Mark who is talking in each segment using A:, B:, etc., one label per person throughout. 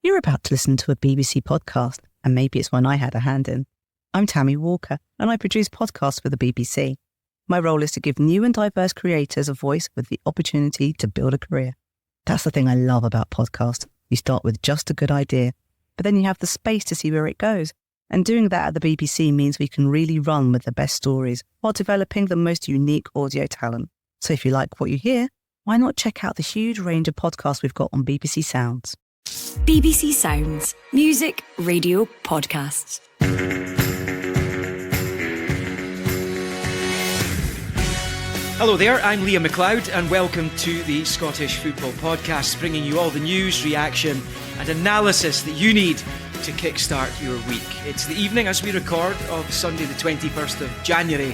A: You're about to listen to a BBC podcast, and maybe it's one I had a hand in. I'm Tammy Walker, and I produce podcasts for the BBC. My role is to give new and diverse creators a voice with the opportunity to build a career. That's the thing I love about podcasts. You start with just a good idea, but then you have the space to see where it goes. And doing that at the BBC means we can really run with the best stories while developing the most unique audio talent. So if you like what you hear, why not check out the huge range of podcasts we've got on BBC Sounds?
B: BBC Sounds. Music, radio, podcasts.
C: Hello there, I'm McLeod and welcome to the Scottish Football Podcast, bringing you all the news, reaction and analysis that you need to kickstart your week. It's the evening as we record of Sunday the 21st of January.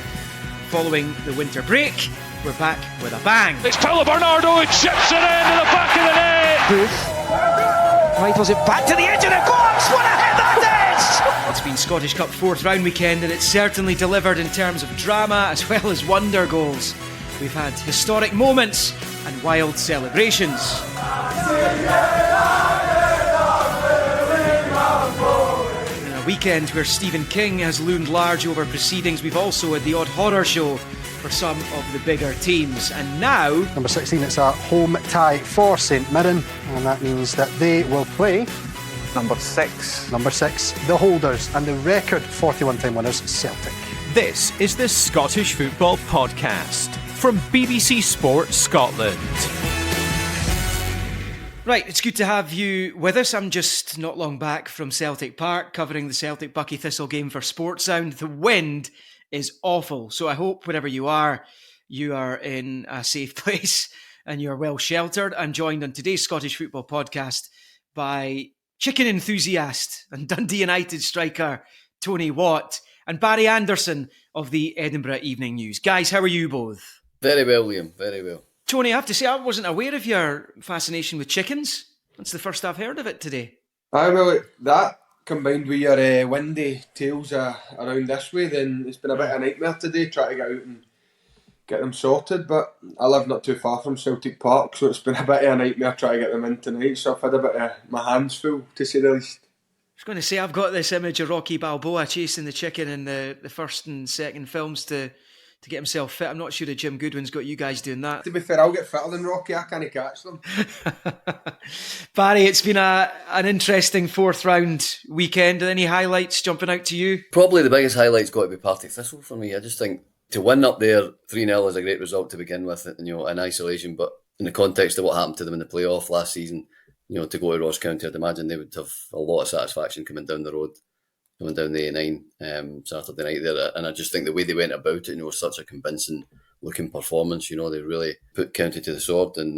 C: Following the winter break, we're back with a bang.
D: It's Paulo Bernardo, it chips it into the back of the net. Booth rifles it back to the edge of the box. What a hit that is!
C: It's been Scottish Cup 4th round weekend and it's certainly delivered in terms of drama as well as wonder goals. We've had historic moments and wild celebrations. In a weekend where Stephen King has loomed large over proceedings, we've also had the odd horror show for some of the bigger teams. And now...
E: Number 16, it's a home tie for St Mirren, and that means that they will play...
F: Number 6,
E: the holders and the record 41-time winners, Celtic.
G: This is the Scottish Football Podcast from BBC Sport Scotland.
C: Right, it's good to have you with us. I'm just not long back from Celtic Park covering the Celtic Buckie Thistle game for Sportsound. The wind is awful, so I hope wherever you are in a safe place and you're well sheltered. I'm joined on today's Scottish Football Podcast by chicken enthusiast and Dundee United striker Tony Watt and Barry Anderson of the Edinburgh Evening News. Guys, how are you both?
H: Very well, Liam, very well.
C: Tony, I have to say, I wasn't aware of your fascination with chickens. That's the first I've heard of it today.
I: Well, that combined with your windy tales around this way, then it's been a bit of a nightmare today trying to get out and get them sorted. But I live not too far from Celtic Park, so it's been a bit of a nightmare trying to get them in tonight. So I've had a bit of my hands full, to say the least.
C: I was going to say, I've got this image of Rocky Balboa chasing the chicken in the first and second films to get himself fit. I'm not sure that Jim Goodwin's got you guys doing that.
I: To be fair, I'll get fitter than Rocky. I can't catch them.
C: Barry, it's been an interesting 4th round weekend. Any highlights jumping out to you?
H: Probably the biggest highlight's got to be Partick Thistle for me. I just think to win up there 3-0 is a great result to begin with, in isolation, but in the context of what happened to them in the playoff last season, to go to Ross County, I'd imagine they would have a lot of satisfaction coming down the road, coming down the A9 Saturday night there. And I just think the way they went about it, was such a convincing looking performance. They really put County to the sword, and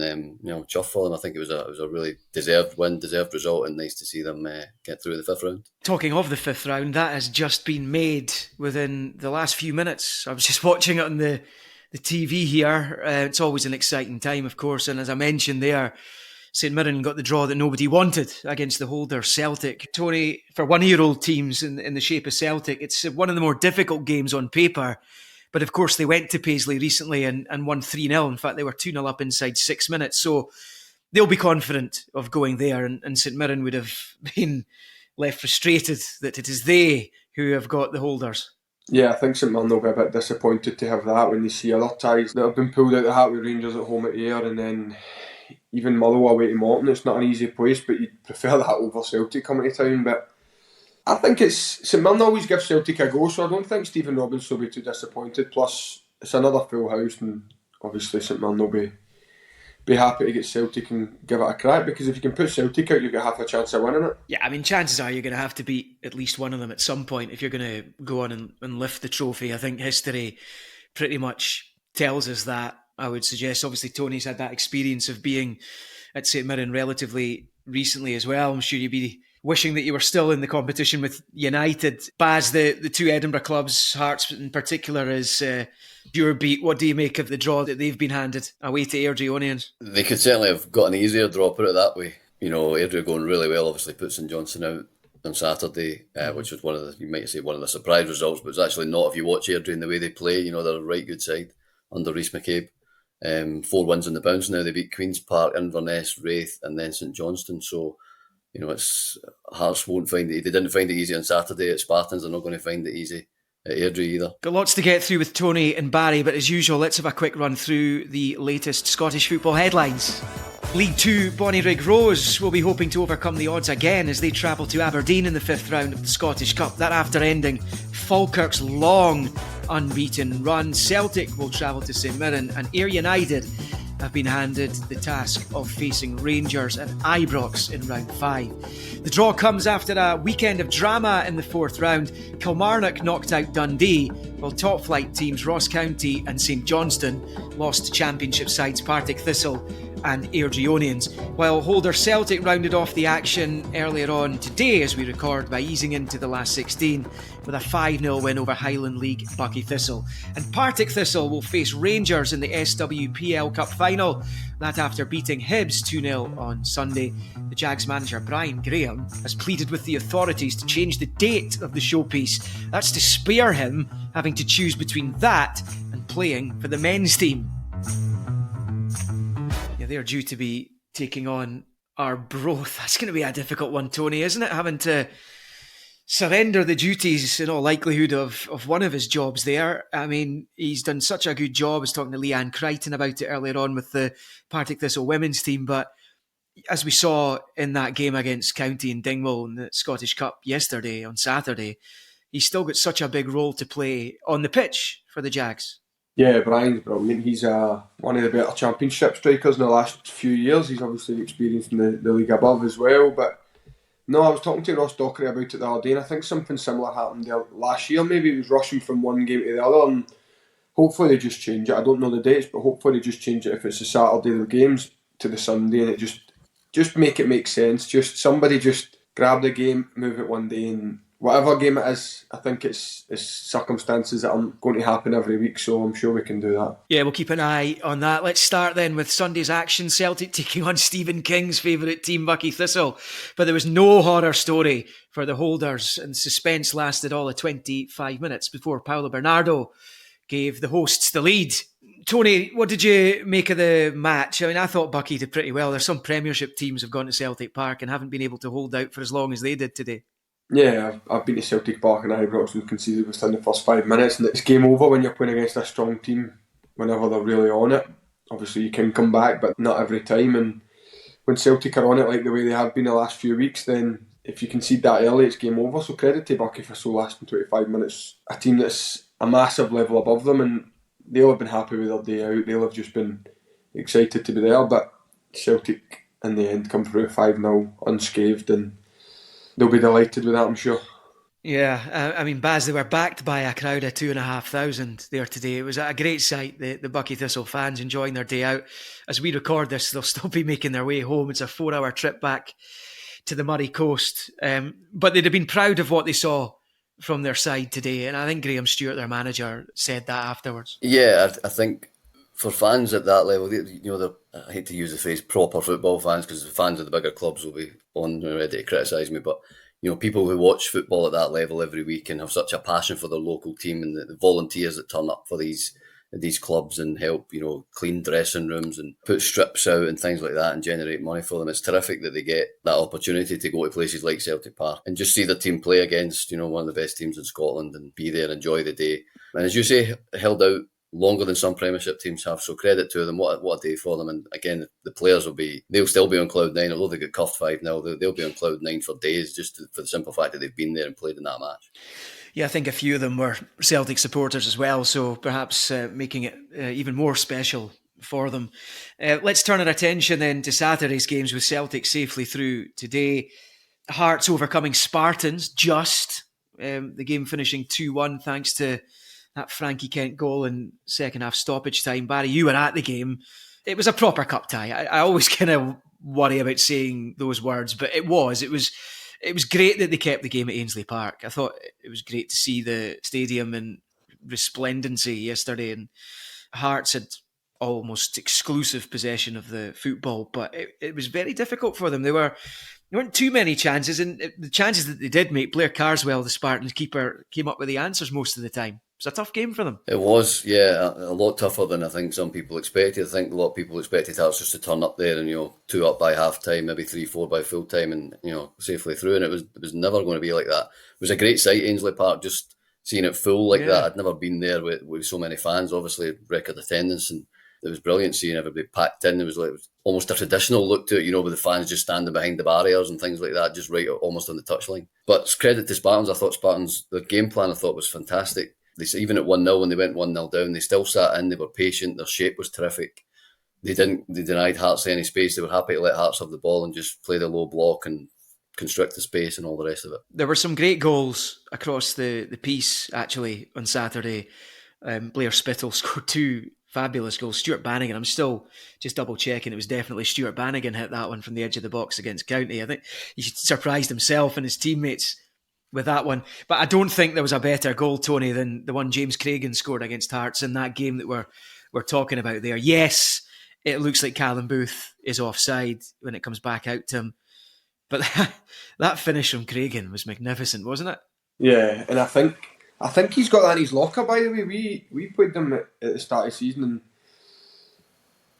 H: chuff for them. I think it was a really deserved win, deserved result, and nice to see them get through the 5th round.
C: Talking of the 5th round, that has just been made within the last few minutes. I was just watching it on the TV here. It's always an exciting time, of course, and as I mentioned there, St Mirren got the draw that nobody wanted against the holder Celtic. Tony, for one-year-old teams in the shape of Celtic, it's one of the more difficult games on paper. But of course, they went to Paisley recently and won 3-0. In fact, they were 2-0 up inside 6 minutes. So they'll be confident of going there. And St Mirren would have been left frustrated that it is they who have got the holders.
I: Yeah, I think St Mirren will be a bit disappointed to have that when they see other ties that have been pulled out the hat with Rangers at home at Ayr, and then even Motherwell away to Morton. It's not an easy place, but you'd prefer that over Celtic coming to town. But I think St Mirren always gives Celtic a go, so I don't think Stephen Robinson will be too disappointed. Plus, it's another full house, and obviously St Mirren will be happy to get Celtic and give it a crack, because if you can put Celtic out, you've got half a chance of winning it.
C: Yeah, I mean, chances are you're going to have to beat at least one of them at some point if you're going to go on and lift the trophy. I think history pretty much tells us that. I would suggest, obviously, Tony's had that experience of being at St Mirren relatively recently as well. I'm sure you'd be wishing that you were still in the competition with United. Baz, the two Edinburgh clubs, Hearts in particular, is your beat. What do you make of the draw that they've been handed away to Airdrieonians?
H: They could certainly have got an easier draw, put it that way. Airdrie going really well, obviously put St Johnstone out on Saturday, which was one of the surprise results, but it's actually not if you watch Airdrie and the way they play. They're a right good side under Rhys McCabe. 4 wins on the bounce now. They beat Queen's Park, Inverness, Raith and then St Johnstone. So, it's Hearts won't find it. They didn't find it easy on Saturday at Spartans. They're not going to find it easy at Airdrie either.
C: Got lots to get through with Tony and Barry, but as usual, let's have a quick run through the latest Scottish football headlines. League 2 Bonnyrigg Rose will be hoping to overcome the odds again as they travel to Aberdeen in the 5th round of the Scottish Cup. That after ending Falkirk's long unbeaten run. Celtic will travel to St Mirren, and Ayr United have been handed the task of facing Rangers and Ibrox in round 5. The draw comes after a weekend of drama in the 4th round. Kilmarnock knocked out Dundee, while top flight teams Ross County and St Johnstone lost to championship sides Partick Thistle and Airdrieonians, while holder Celtic rounded off the action earlier on today as we record by easing into the last 16 with a 5-0 win over Highland League Buckie Thistle. And Partick Thistle will face Rangers in the SWPL Cup final, that after beating Hibs 2-0 on Sunday. The Jags manager Brian Graham has pleaded with the authorities to change the date of the showpiece. That's to spare him having to choose between that and playing for the men's team. They're due to be taking on Arbroath. That's going to be a difficult one, Tony, isn't it? Having to surrender the duties, in all likelihood, of one of his jobs there. I mean, he's done such a good job. I was talking to Leanne Crichton about it earlier on with the Partick Thistle women's team, but as we saw in that game against County and Dingwall in the Scottish Cup yesterday, on Saturday, he's still got such a big role to play on the pitch for the Jags.
I: Yeah, Brian's brilliant. He's one of the better championship strikers in the last few years. He's obviously experienced in the league above as well. But no, I was talking to Ross Dockery about it the other day, and I think something similar happened there last year. Maybe he was rushing from one game to the other, and hopefully they just change it. I don't know the dates, but hopefully they just change it if it's the Saturday the games to the Sunday, and it just make it make sense. Just somebody just grab the game, move it one day, and whatever game it is, I think it's circumstances that aren't going to happen every week, so I'm sure we can do that.
C: Yeah, we'll keep an eye on that. Let's start then with Sunday's action. Celtic taking on Stephen King's favourite team, Buckie Thistle. But there was no horror story for the holders, and suspense lasted all of 25 minutes before Paulo Bernardo gave the hosts the lead. Tony, what did you make of the match? I mean, I thought Buckie did pretty well. There's some Premiership teams have gone to Celtic Park and haven't been able to hold out for as long as they did today.
I: Yeah, I've been to Celtic Park and Ibrox and conceded within the first 5 minutes, and it's game over when you're playing against a strong team whenever they're really on it. Obviously you can come back, but not every time, and when Celtic are on it like the way they have been the last few weeks, then if you concede that early, it's game over. So credit to Buckie for so lasting 25 minutes. A team that's a massive level above them, and they'll have been happy with their day out. They'll have just been excited to be there, but Celtic in the end come through 5-0 unscathed, and they'll be delighted with that, I'm sure.
C: Yeah, I mean, Baz, they were backed by a crowd of 2,500 there today. It was a great sight, the Buckie Thistle fans enjoying their day out. As we record this, they'll still be making their way home. It's a 4-hour trip back to the Murray Coast. But they'd have been proud of what they saw from their side today. And I think Graham Stewart, their manager, said that afterwards.
H: Yeah, I think for fans at that level, I hate to use the phrase proper football fans, because the fans of the bigger clubs will be on ready to criticise me, but people who watch football at that level every week and have such a passion for their local team, and the volunteers that turn up for these clubs and help, clean dressing rooms and put strips out and things like that and generate money for them. It's terrific that they get that opportunity to go to places like Celtic Park and just see their team play against, one of the best teams in Scotland and be there and enjoy the day. And as you say, held out longer than some Premiership teams have, so credit to them. What a day for them. And again, the players they'll still be on cloud nine, although they got cuffed 5-0, they'll be on cloud nine for days, just for the simple fact that they've been there and played in that match.
C: Yeah, I think a few of them were Celtic supporters as well, so perhaps making it even more special for them. Let's turn our attention then to Saturday's games with Celtic safely through today. Hearts overcoming Spartans, the game finishing 2-1 thanks to that Frankie Kent goal in second half stoppage time. Barry, you were at the game. It was a proper cup tie. I always kind of worry about saying those words, but it was great that they kept the game at Ainsley Park. I thought it was great to see the stadium in resplendency yesterday, and Hearts had almost exclusive possession of the football, but it was very difficult for them. There weren't too many chances, and the chances that they did make, Blair Carswell, the Spartans keeper, came up with the answers most of the time. was a tough game for them.
H: It was, yeah, a lot tougher than I think some people expected. I think a lot of people expected Hearts just to turn up there and, 2 up by half time, maybe 3-4 by full time, and, safely through. And it was never going to be like that. It was a great sight, Ainsley Park, just seeing it full like that. I'd never been there with so many fans, obviously, record attendance, and it was brilliant seeing everybody packed in. It was almost a traditional look to it, with the fans just standing behind the barriers and things like that, just right almost on the touchline. But credit to Spartans. I thought Spartans, their game plan, I thought was fantastic. Even at 1-0, when they went 1-0 down, they still sat in, they were patient, their shape was terrific. They denied Hearts any space. They were happy to let Hearts have the ball and just play the low block and constrict the space and all the rest of it.
C: There were some great goals across the piece, actually, on Saturday. Blair Spittle scored 2 fabulous goals. Stuart Bannigan, I'm still just double checking, it was definitely Stuart Bannigan hit that one from the edge of the box against County. I think he surprised himself and his teammates with that one. But I don't think there was a better goal, Tony, than the one James Cragen scored against Hearts in that game that we're talking about there. Yes, it looks like Callum Booth is offside when it comes back out to him. But that finish from Cragen was magnificent, wasn't it?
I: Yeah, and I think he's got that in his locker, by the way. We played them at the start of the season, and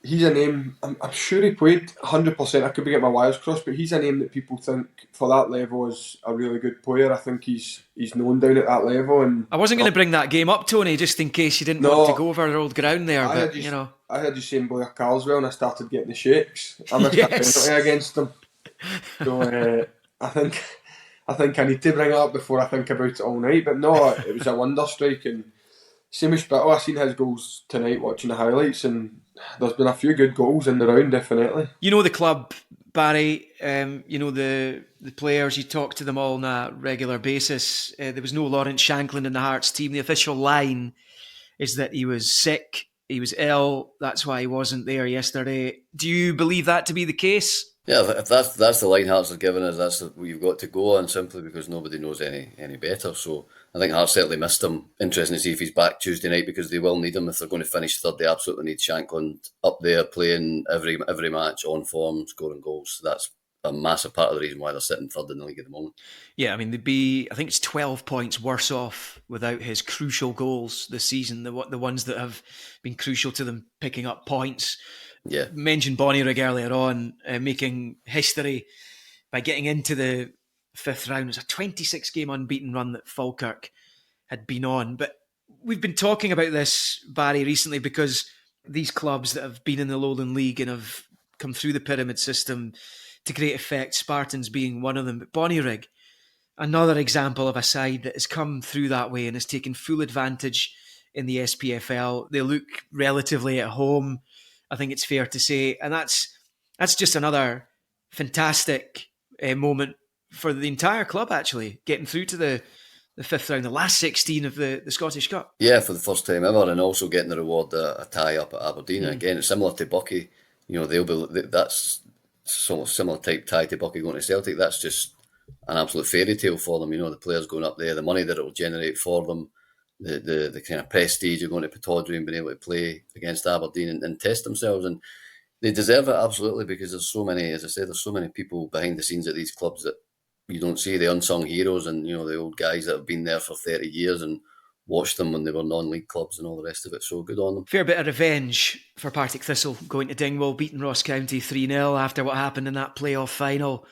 I: he's a name, I'm sure he played 100%, I could be getting my wires crossed, but he's a name that people think for that level is a really good player. I think he's known down at that level. And
C: I wasn't going to bring that game up, Tony, just in case you didn't want to go over the old ground there. I heard
I: you saying Blair Carswell and I started getting the shakes. I missed a penalty against them. So I think I need to bring it up before I think about it all night. But no, it was a wonder strike, and same as Spittle, I seen his goals tonight watching the highlights, and there's been a few good goals in the round, definitely.
C: You know the club, Barry, the players, you talk to them all on a regular basis. There was no Lawrence Shanklin in the Hearts team. The official line is that he was sick, he was ill, that's why he wasn't there yesterday. Do you believe that to be the case?
H: Yeah, if that's the line Hearts have given us, that's what you've got to go on, simply because nobody knows any better. So I think Hearts certainly missed him. Interesting to see if he's back Tuesday night, because they will need him if they're going to finish third. They absolutely need Shanklin up there playing every match, on form, scoring goals. That's a massive part of the reason why they're sitting third in the league at the moment. Yeah,
C: I mean, they'd be, I think it's 12 points worse off without his crucial goals this season, the ones that have been crucial to them picking up points.
H: Yeah,
C: mentioned Bonnyrigg earlier on, making history by getting into the fifth round. It was a 26-game unbeaten run that Falkirk had been on. But we've been talking about this, Barry, recently, because these clubs that have been in the Lowland League and have come through the pyramid system to great effect, Spartans being one of them. But Bonnyrigg, another example of a side that has come through that way and has taken full advantage in the SPFL. They look relatively at home, I think it's fair to say, and that's just another fantastic moment for the entire club, actually, getting through to the fifth round, the last 16 of the Scottish Cup.
H: Yeah, for the first time ever, and also getting the reward a tie up at Aberdeen. Again, it's similar to Bucky. That's similar type tie to Bucky going to Celtic. That's just an absolute fairy tale for them. The players going up there, the money that it will generate for them, the kind of prestige of going to Pittodrie and being able to play against Aberdeen and test themselves, and they deserve it absolutely, because there's so many, as I said, there's so many people behind the scenes at these clubs that you don't see, the unsung heroes, and the old guys that have been there for 30 years and watched them when they were non-league clubs and all the rest of it. So good on them.
C: Fair bit of revenge for Partick Thistle going to Dingwall, beating Ross County 3-0 after what happened in that playoff final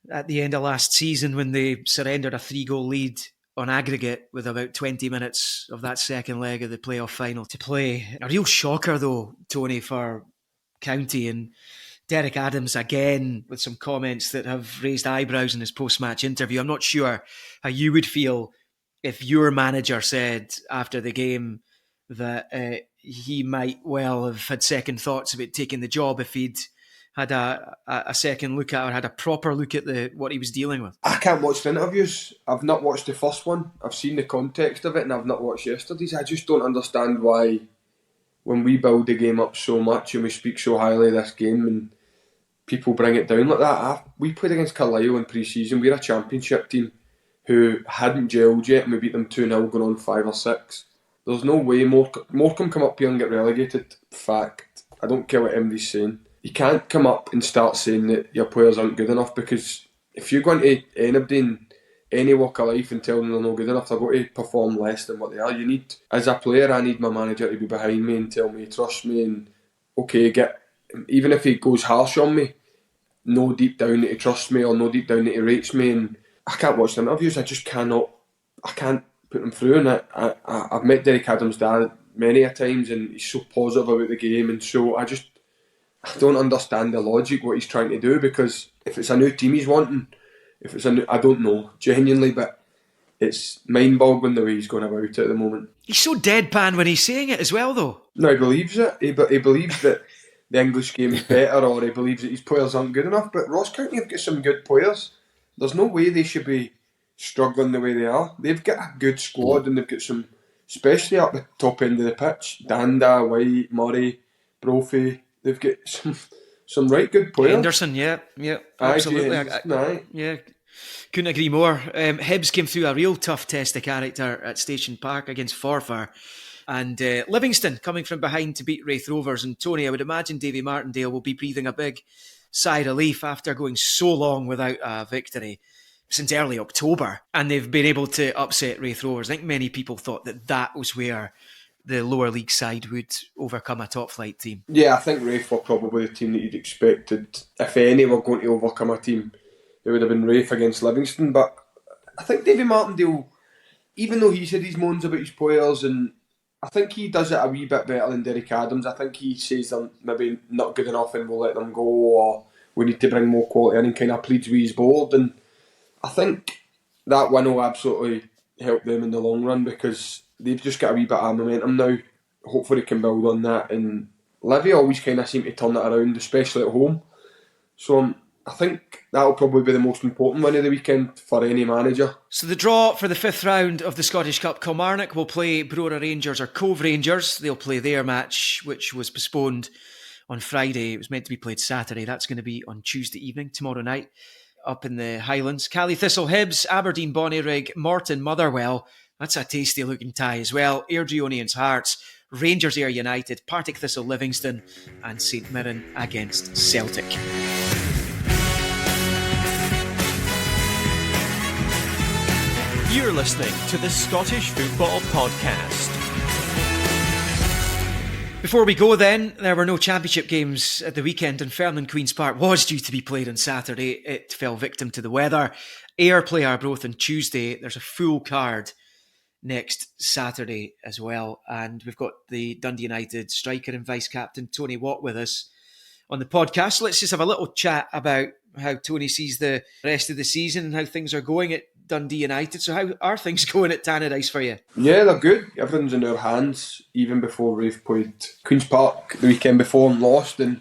C: at the end of last season, when they surrendered a 3-goal lead on aggregate with about 20 minutes of that second leg of the playoff final to play. A real shocker, though, Tony, for County, and Derek Adams again with some comments that have raised eyebrows in his post-match interview. I'm not sure how you would feel if your manager said after the game that he might well have had second thoughts about taking the job if he'd had a second look at, or had a proper look at what he was dealing with.
I: I can't watch the interviews. I've not watched the first one. I've seen the context of it, and I've not watched yesterday's. I just don't understand why, when we build the game up so much and we speak so highly of this game, and people bring it down like that. We played against Carlisle in pre-season. We're a championship team who hadn't gelled yet, and we beat them 2-0 going on 5 or 6. There's no way Morecambe come up here and get relegated. Fact. I don't care what MD's saying. You can't come up and start saying that your players aren't good enough, because if you're going to anybody and any walk of life and tell them they're not good enough. They've got to perform less than what they are. You need, as a player, I need my manager to be behind me and tell me, trust me, and okay, even if he goes harsh on me, know deep down that he trusts me or know deep down that he rates me. And I can't watch the interviews. I just cannot. I can't put them through. And I've met Derek Adams' dad many a times, and he's so positive about the game, and so I don't understand the logic what he's trying to do, because if it's a new team he's wanting, I don't know genuinely, but it's mind-boggling the way he's going about it at the moment.
C: He's so deadpan when he's saying it as well, though.
I: No, he believes it. He believes that the English game is better, or he believes that his players aren't good enough. But Ross County have got some good players. There's no way they should be struggling the way they are. They've got a good squad, and they've got some, especially up the top end of the pitch, Danda, White, Murray, Brophy. They've got some right good players.
C: Henderson, yeah, absolutely. Yeah, couldn't agree more. Hibs came through a real tough test of character at Station Park against Forfar. And Livingston coming from behind to beat Wraith Rovers. And Tony, I would imagine Davy Martindale will be breathing a big sigh of relief after going so long without a victory since early October. And they've been able to upset Wraith Rovers. I think many people thought that was where the lower league side would overcome a top flight team.
I: Yeah, I think Wraith were probably the team that you'd expected. If any were going to overcome a team, it would have been Wraith against Livingston. But I think Davy Martindale, even though he said his moans about his players, and I think he does it a wee bit better than Derek Adams. I think he says they're maybe not good enough and we'll let them go, or we need to bring more quality in, and kind of pleads with his board. And I think that win will absolutely help them in the long run, because they've just got a wee bit of momentum now. Hopefully they can build on that. And Livy always kind of seem to turn it around, especially at home. So I think that'll probably be the most important win of the weekend for any manager.
C: So the draw for the 5th round of the Scottish Cup, Kilmarnock will play Brora Rangers or Cove Rangers. They'll play their match, which was postponed on Friday. It was meant to be played Saturday. That's going to be on Tuesday evening, tomorrow night, up in the Highlands. Cally Thistle Hibs, Aberdeen Bonnyrigg, Morton Motherwell. That's a tasty looking tie as well. Airdrieonians Hearts, Rangers Ayr United, Partick Thistle Livingston, and St Mirren against Celtic.
G: You're listening to the Scottish Football Podcast.
C: Before we go then, there were no championship games at the weekend, and Fairland Queen's Park was due to be played on Saturday. It fell victim to the weather. Ayr play Arbroath on Tuesday. There's a full card next Saturday as well. And we've got the Dundee United striker and vice-captain Tony Watt with us on the podcast. So let's just have a little chat about how Tony sees the rest of the season and how things are going at Dundee United. So how are things going at Tannadice for you?
I: Yeah, they're good. Everything's in our hands. Even before Rafe played Queen's Park the weekend before and lost, and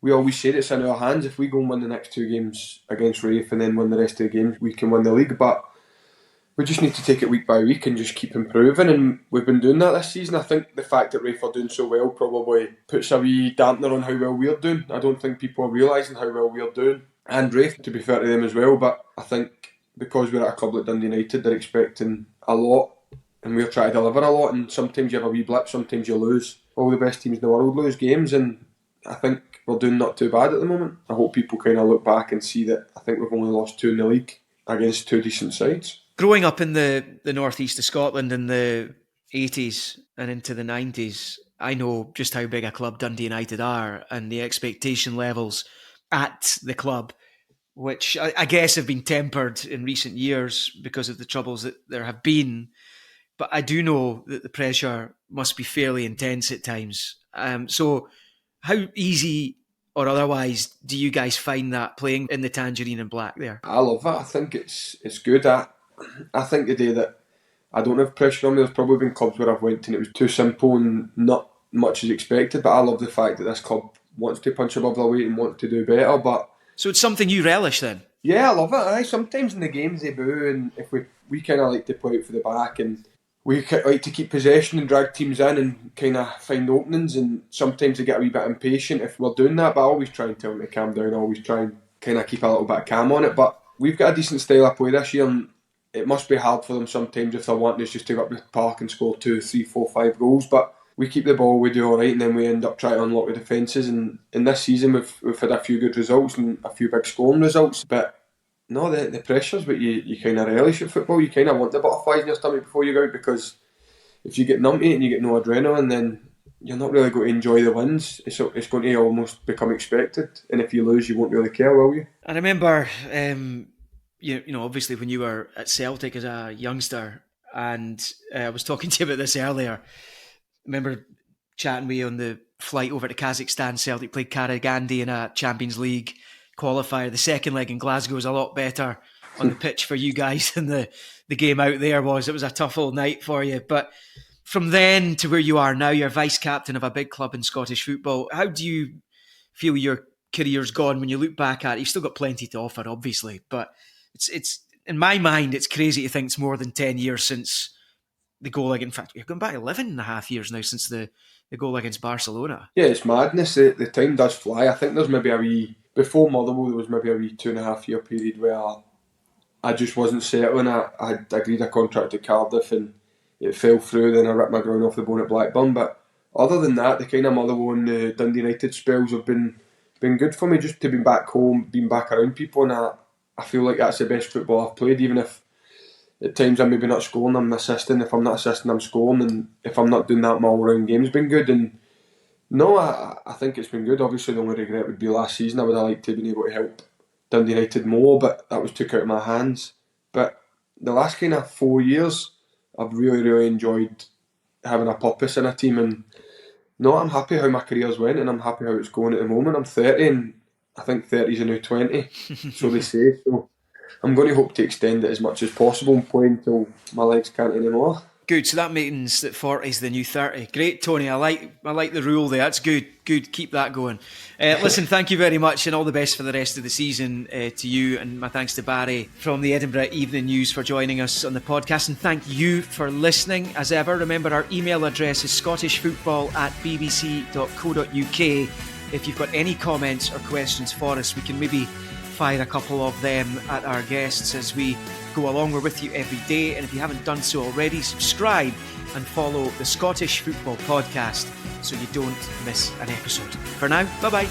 I: we always said it's in our hands. If we go and win the next 2 games against Rafe and then win the rest of the games, we can win the league. But we just need to take it week by week and just keep improving, and we've been doing that this season. I think the fact that Rafe are doing so well probably puts a wee dampener on how well we're doing. I don't think people are realising how well we're doing, and Rafe, to be fair to them as well. But I think because we're at a club like Dundee United, they're expecting a lot, and we're trying to deliver a lot, and sometimes you have a wee blip, sometimes you lose. All the best teams in the world lose games, and I think we're doing not too bad at the moment. I hope people kind of look back and see that I think we've only lost 2 in the league against 2 decent sides.
C: Growing up in the northeast of Scotland in the 80s and into the 90s, I know just how big a club Dundee United are, and the expectation levels at the club, which I guess have been tempered in recent years because of the troubles that there have been. But I do know that the pressure must be fairly intense at times. So how easy or otherwise do you guys find that playing in the Tangerine and Black there?
I: I love it. I think it's good. I think the day that I don't have pressure on me, there's probably been clubs where I've went and it was too simple and not much is expected. But I love the fact that this club wants to punch above their weight and wants to do better. But
C: so it's something you relish then? Yeah,
I: I love it. Sometimes in the games they boo, and if we kind of like to play out for the back, and we like to keep possession and drag teams in and kind of find openings, and sometimes they get a wee bit impatient if we're doing that, but I always try and tell them to calm down. I always try and kind of keep a little bit of calm on it. But we've got a decent style of play this year, and it must be hard for them sometimes if they're wanting us just to go up the park and score 2, 3, 4, 5 goals. But we keep the ball, we do alright, and then we end up trying to unlock the defences. And in this season we've had a few good results and a few big scoring results, but No, the pressures, but you kind of relish at football. You kind of want the butterflies in your stomach before you go out, because if you get numb to it and you get no adrenaline, then you're not really going to enjoy the wins. It's going to almost become expected, and if you lose, you won't really care, will you?
C: I remember, you know, obviously when you were at Celtic as a youngster, and I was talking to you about this earlier. I remember chatting with you on the flight over to Kazakhstan. Celtic played Karagandhi in a Champions League qualifier. The second leg in Glasgow was a lot better on the pitch for you guys than the game out there was. It was a tough old night for you. But from then to where you are now, you're vice captain of a big club in Scottish football. How do you feel your career's gone when you look back at it? You've still got plenty to offer, obviously, but it's in my mind, it's crazy to think it's more than 10 years since the goal against, in fact, we've gone back 11 and a half years now since the goal against Barcelona.
I: Yeah, it's madness. The time does fly. I think there's maybe before Motherwell, there was maybe a wee 2.5 year period where I just wasn't settling. I had agreed a contract at Cardiff and it fell through. Then I ripped my groin off the bone at Blackburn. But other than that, the kind of Motherwell and the Dundee United spells have been good for me, just to be back home, being back around people, and I feel like that's the best football I've played, even if at times I'm maybe not scoring, I'm assisting. If I'm not assisting, I'm scoring, and if I'm not doing that, my all-round game's been good. And no, I think it's been good. Obviously, the only regret would be last season. I would have liked to have been able to help Dundee United more, but that was took out of my hands. But the last kind of 4 years, I've really, really enjoyed having a purpose in a team. And no, I'm happy how my career's went, and I'm happy how it's going at the moment. I'm 30, and I think 30 is a new 20, so they say. So I'm going to hope to extend it as much as possible and play until my legs can't anymore.
C: Good, so that means that 40 is the new 30. Great, Tony. I like the rule there. That's good. Good, keep that going. Listen, thank you very much, and all the best for the rest of the season to you, and my thanks to Barry from the Edinburgh Evening News for joining us on the podcast, and thank you for listening. As ever, remember our email address is scottishfootball@bbc.co.uk. If you've got any comments or questions for us, we can maybe fire a couple of them at our guests as we go along. We're with you every day, and if you haven't done so already, subscribe and follow the Scottish Football Podcast so you don't miss an episode. For now, bye-bye.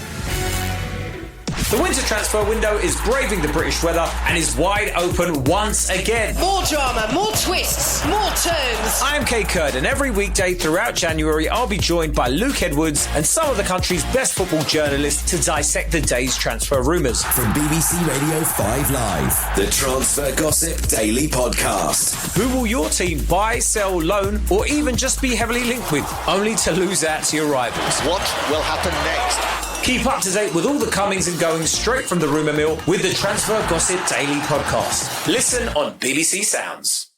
J: The winter transfer window is braving the British weather and is wide open once again.
K: More drama, more twists, more turns.
J: I'm Kay Kurd, and every weekday throughout January I'll be joined by Luke Edwards and some of the country's best football journalists to dissect the day's transfer rumours.
L: From BBC Radio 5 Live, the Transfer Gossip Daily Podcast.
J: Who will your team buy, sell, loan, or even just be heavily linked with, only to lose out to your rivals?
L: What will happen next?
J: Keep up to date with all the comings and goings straight from the rumour mill with the Transfer Gossip Daily Podcast. Listen on BBC Sounds.